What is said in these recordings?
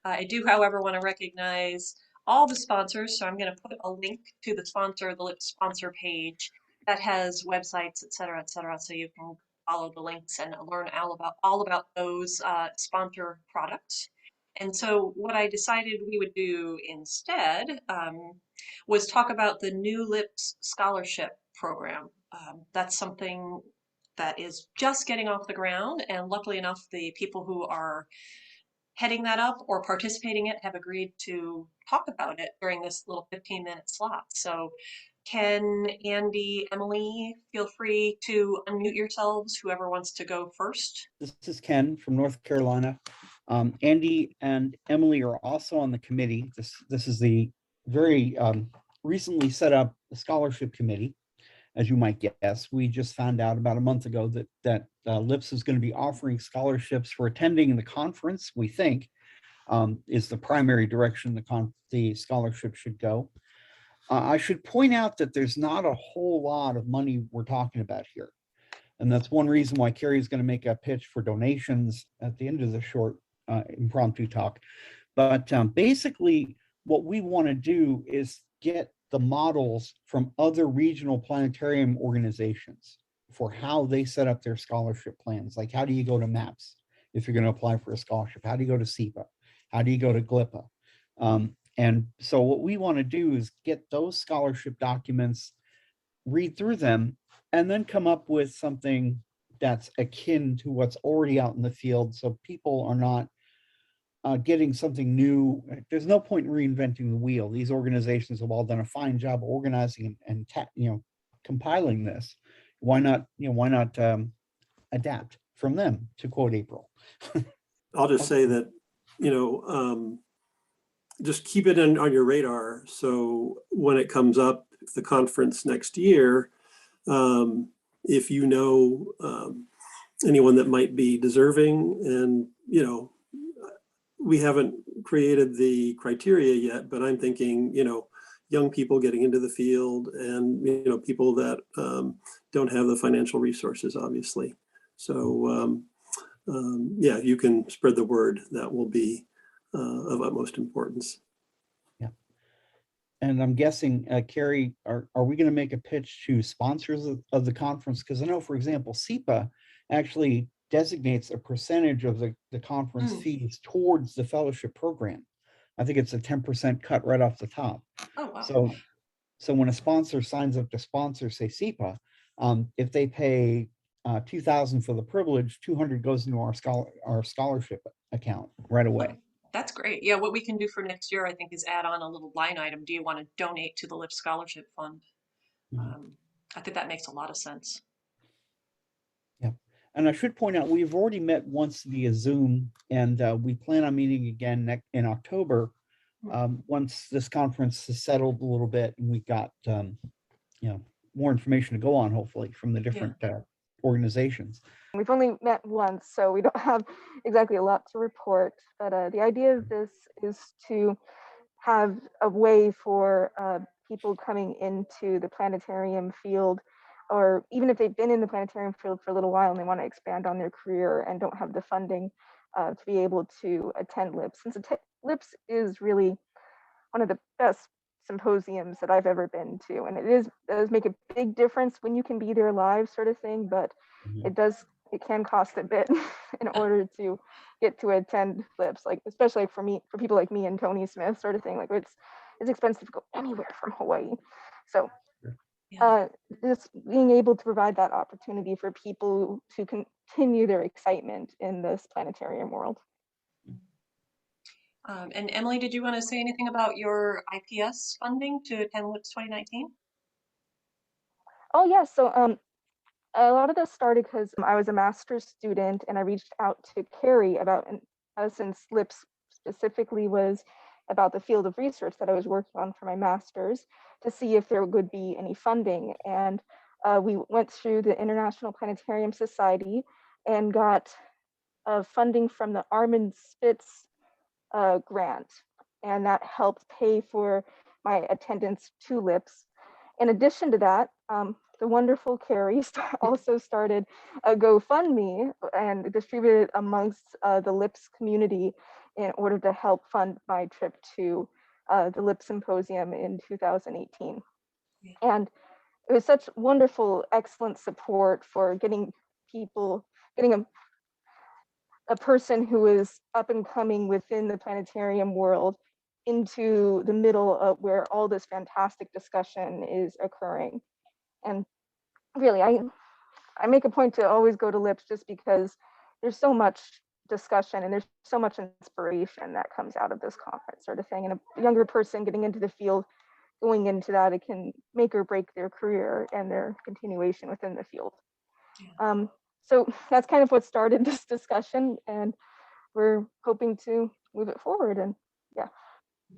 I do, however, want to recognize all the sponsors, so I'm going to put a link to the LIPS sponsor page that has websites, et cetera, so you can follow the links and learn all about those sponsor products. And so what I decided we would do instead was talk about the new LIPS scholarship program. That's something that is just getting off the ground, and luckily enough, the people who are heading that up or participating in it have agreed to talk about it during this little 15-minute slot. So Ken, Andy, Emily, feel free to unmute yourselves, whoever wants to go first. This is Ken from North Carolina. Andy and Emily are also on the committee. This is the very recently set up scholarship committee. As you might guess, we just found out about a month ago that LIPS is going to be offering scholarships for attending the conference. We think is the primary direction the scholarship should go. I should point out that there's not a whole lot of money we're talking about here. And that's one reason why Karrie is going to make a pitch for donations at the end of the short impromptu talk. But basically, what we want to do is get the models from other regional planetarium organizations for how they set up their scholarship plans. Like, how do you go to MAPS if you're going to apply for a scholarship? How do you go to SEPA? How do you go to GLIPA? And so what we want to do is get those scholarship documents, read through them, and then come up with something that's akin to what's already out in the field, so people are not getting something new. There's no point in reinventing the wheel. These organizations have all done a fine job organizing and compiling this. Why not adapt from them, to quote April? I'll just say that, just keep it on your radar. So when it comes up, the conference next year, if you know anyone that might be deserving, and we haven't created the criteria yet, but I'm thinking young people getting into the field, and people that don't have the financial resources, obviously. So yeah, you can spread the word. That will be of utmost importance. And I'm guessing, Karrie, are we going to make a pitch to sponsors of the conference? Because I know, for example, SEPA actually designates a percentage of the conference fees towards the fellowship program. I think it's a 10% cut right off the top. Oh, wow. So when a sponsor signs up to sponsor, say, SEPA, if they pay $2,000 for the privilege, $200 goes into our scholarship account right away. That's great. Yeah, what we can do for next year, I think, is add on a little line item. Do you want to donate to the LIPS Scholarship Fund? I think that makes a lot of sense. Yeah, and I should point out, we've already met once via Zoom, and we plan on meeting again in October once this conference has settled a little bit and we got more information to go on, hopefully, from the different organizations. We've only met once, so we don't have exactly a lot to report, but the idea of this is to have a way for people coming into the planetarium field, or even if they've been in the planetarium field for a little while and they want to expand on their career and don't have the funding to be able to attend LIPS. Since LIPS is really one of the best symposiums that I've ever been to, and it does make a big difference when you can be there live, sort of thing, but it can cost a bit in order to get to attend LIPS, like especially for people like me and Tony Smith, sort of thing. Like it's expensive to go anywhere from Hawaii. So just being able to provide that opportunity for people to continue their excitement in this planetarium world. And Emily, did you want to say anything about your IPS funding to attend LIPS 2019? Oh yeah, so a lot of this started because I was a master's student and I reached out to Karrie about, since LIPS specifically was about the field of research that I was working on for my master's, to see if there would be any funding. And we went through the International Planetarium Society and got funding from the Armin Spitz grant. And that helped pay for my attendance to LIPS. In addition to that, the wonderful Karrie also started a GoFundMe and distributed amongst the LIPS community in order to help fund my trip to the LIP Symposium in 2018. Yeah. And it was such wonderful, excellent support for getting a person who is up and coming within the planetarium world into the middle of where all this fantastic discussion is occurring. And really, I make a point to always go to LIPS just because there's so much discussion and there's so much inspiration that comes out of this conference sort of thing. And a younger person getting into the field, going into that, it can make or break their career and their continuation within the field. Yeah. So that's kind of what started this discussion, and we're hoping to move it forward. And yeah.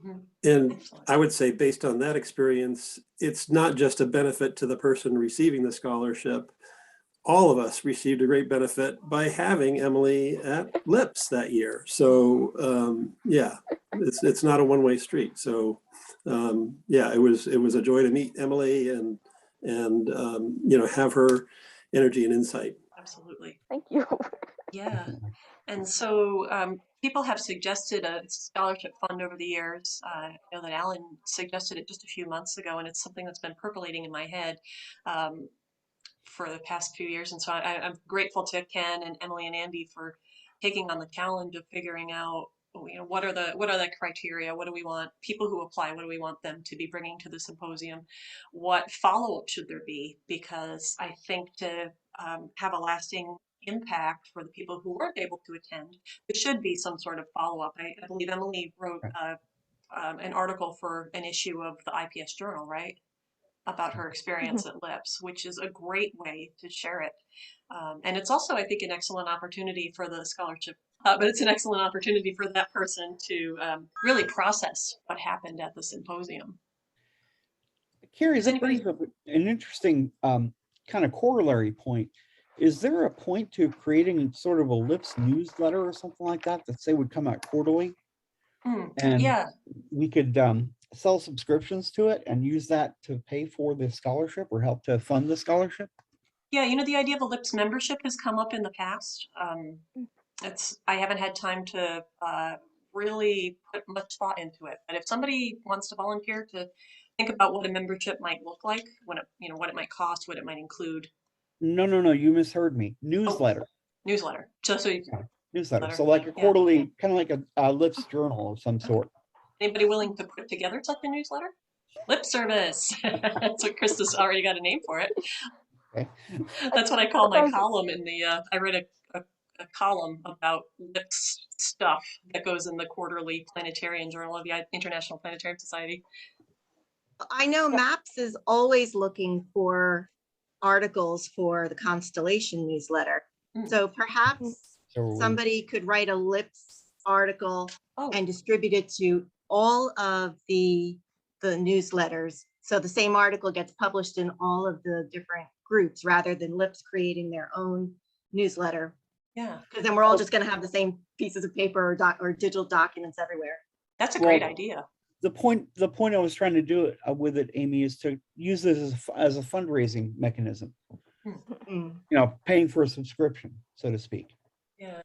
Mhm. And Excellent. I would say based on that experience, it's not just a benefit to the person receiving the scholarship. All of us received a great benefit by having Emily at LIPS that year. So yeah, it's not a one-way street. So yeah, it was a joy to meet Emily and you know, have her energy and insight. Absolutely. Thank you. Yeah. Definitely. And so people have suggested a scholarship fund over the years. I know that Alan suggested it just a few months ago, and it's something that's been percolating in my head for the past few years. And so I'm grateful to Ken and Emily and Andy for taking on the challenge of figuring out, you know, what are the criteria? What do we want people who apply? What do we want them to be bringing to the symposium? What follow-up should there be? Because I think to have a lasting impact for the people who weren't able to attend, there should be some sort of follow-up. I believe Emily wrote an article for an issue of the IPS Journal, right? About her experience at LIPS, which is a great way to share it. And it's also, I think, an excellent opportunity for the scholarship, but it's an excellent opportunity for that person to really process what happened at the symposium. Karrie, Does that anybody? brings up an interesting kind of corollary point. Is there a point to creating sort of a LIPS newsletter or something like that say would come out quarterly? And Yeah. we could sell subscriptions to it and use that to pay for the scholarship or help to fund the scholarship? Yeah, you know, the idea of a LIPS membership has come up in the past. I haven't had time to really put much thought into it. But if somebody wants to volunteer to think about what a membership might look like, when it, you know, what it might cost, what it might include. No, you misheard me. Oh, Newsletter. newsletter. So you Yeah, newsletter. letter. So like a Yeah. quarterly, kind of like a LIPS journal of some sort. Anybody willing to put together such a newsletter? Lip service. That's what Krista's already got a name for it. Okay. That's what I call That my sounds- column in the. I write a column about lips stuff that goes in the quarterly Planetarian Journal of the International Planetarium Society. I know Yeah. MAPS is always looking for articles for the Constellation newsletter. Mm. So perhaps So we- somebody could write a LIPS article Oh, and distribute it to all of the newsletters. So the same article gets published in all of the different groups rather than LIPS creating their own newsletter. yeah. Because then we're all just going to have the same pieces of paper or digital documents everywhere. That's a Well, great idea. the point I was trying to do with it, Amy, is to use this as a fundraising mechanism. Mm. You know, paying for a subscription, so to speak. Yeah.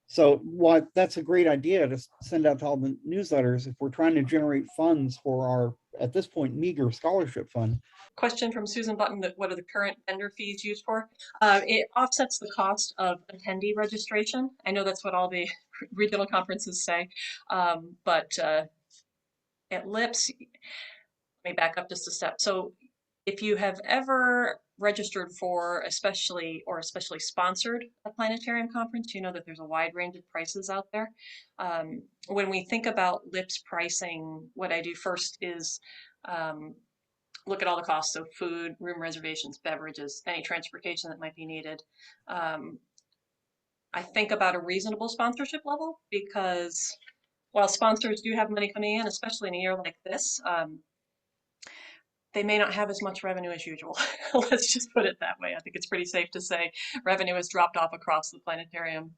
So what that's a great idea to send out to all the newsletters if we're trying to generate funds for our, at this point, meager scholarship fund. Question from Susan Button, that what are the current vendor fees used for? It offsets the cost of attendee registration. I know that's what all the regional conferences say, but at LIPS, let me back up just a step. So if you have ever registered for especially sponsored a planetarium conference, you know that there's a wide range of prices out there. When we think about LIPS pricing, what I do first is look at all the costs. So food, room reservations, beverages, any transportation that might be needed. I think about a reasonable sponsorship level because while sponsors do have money coming in, especially in a year like this, they may not have as much revenue as usual. Let's just put it that way. I think it's pretty safe to say revenue has dropped off across the planetarium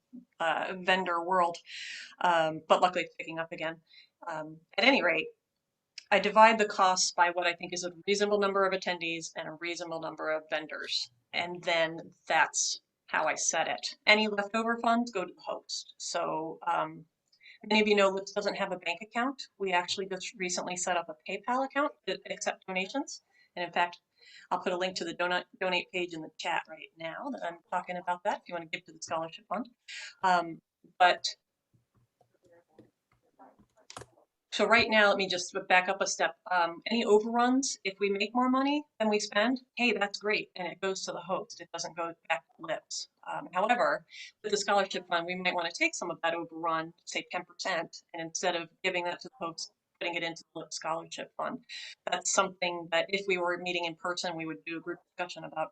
vendor world, but luckily it's picking up again. At any rate, I divide the costs by what I think is a reasonable number of attendees and a reasonable number of vendors. And then that's how I set it. Any leftover funds go to the host. So Many of you know LIPS doesn't have a bank account. We actually just recently set up a PayPal account that accepts donations. And in fact, I'll put a link to the donate page in the chat right now that I'm talking about that if you want to give to the scholarship fund. But so right now, let me just back up a step. Any overruns, if we make more money than we spend, hey, that's great. And it goes to the host. It doesn't go back to LIPS. However, with the scholarship fund, we might want to take some of that overrun, say 10%, and instead of giving that to the host, putting it into the LIPS scholarship fund. That's something that if we were meeting in person, we would do a group discussion about.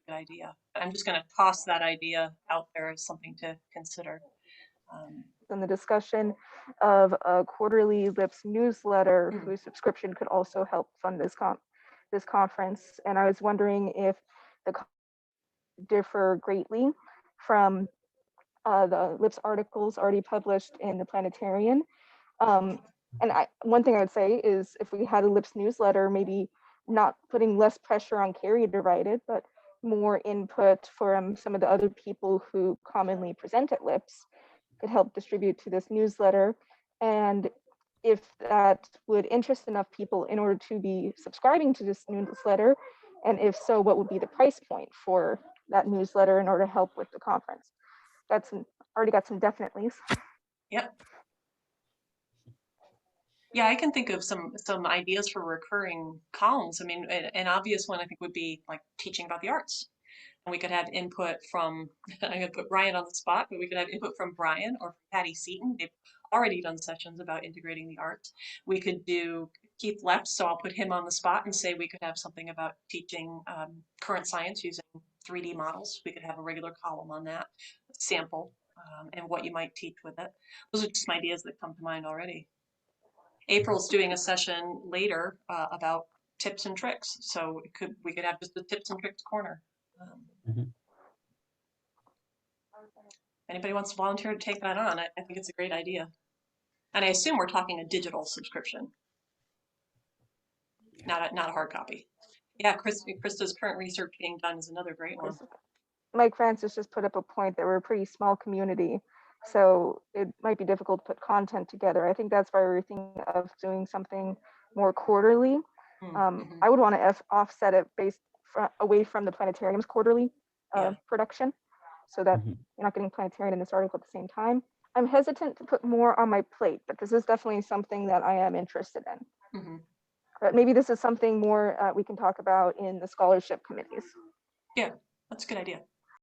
Good idea. I'm just going to toss that idea out there as something to consider. In the discussion of a quarterly LIPS newsletter whose subscription could also help fund this conference. And I was wondering if the differ greatly from the LIPS articles already published in the Planetarian. One thing I would say is if we had a LIPS newsletter, maybe not putting less pressure on Karrie to write it, but more input from some of the other people who commonly present at LIPS could help distribute to this newsletter. And if that would interest enough people in order to be subscribing to this newsletter, and if so, what would be the price point for that newsletter in order to help with the conference? That's already got some definitelys. Yep. Yeah, I can think of some ideas for recurring columns. I mean, an obvious one I think would be like teaching about the arts. And we could have input from, I'm going to put Brian on the spot, but we could have input from Brian or Patty Seaton. They've already done sessions about integrating the arts. We could do Keith Leps, so I'll put him on the spot and say we could have something about teaching current science using 3D models. We could have a regular column on that, sample, and what you might teach with it. Those are just some ideas that come to mind already. April's doing a session later about tips and tricks, so we could have just the tips and tricks corner. Anybody wants to volunteer to take that on, I think it's a great idea. And I assume we're talking a digital subscription, not a hard copy. Yeah, Krista's current research being done is another great one. Mike Francis just put up a point that we're a pretty small community, so it might be difficult to put content together. I think that's why we're thinking of doing something more quarterly. I would want to offset it away from the planetarium's quarterly production, so that you're not getting planetarium in this article at the same time. I'm hesitant to put more on my plate, but this is definitely something that I am interested in. But maybe this is something more we can talk about in the scholarship committees. Yeah, that's a good idea.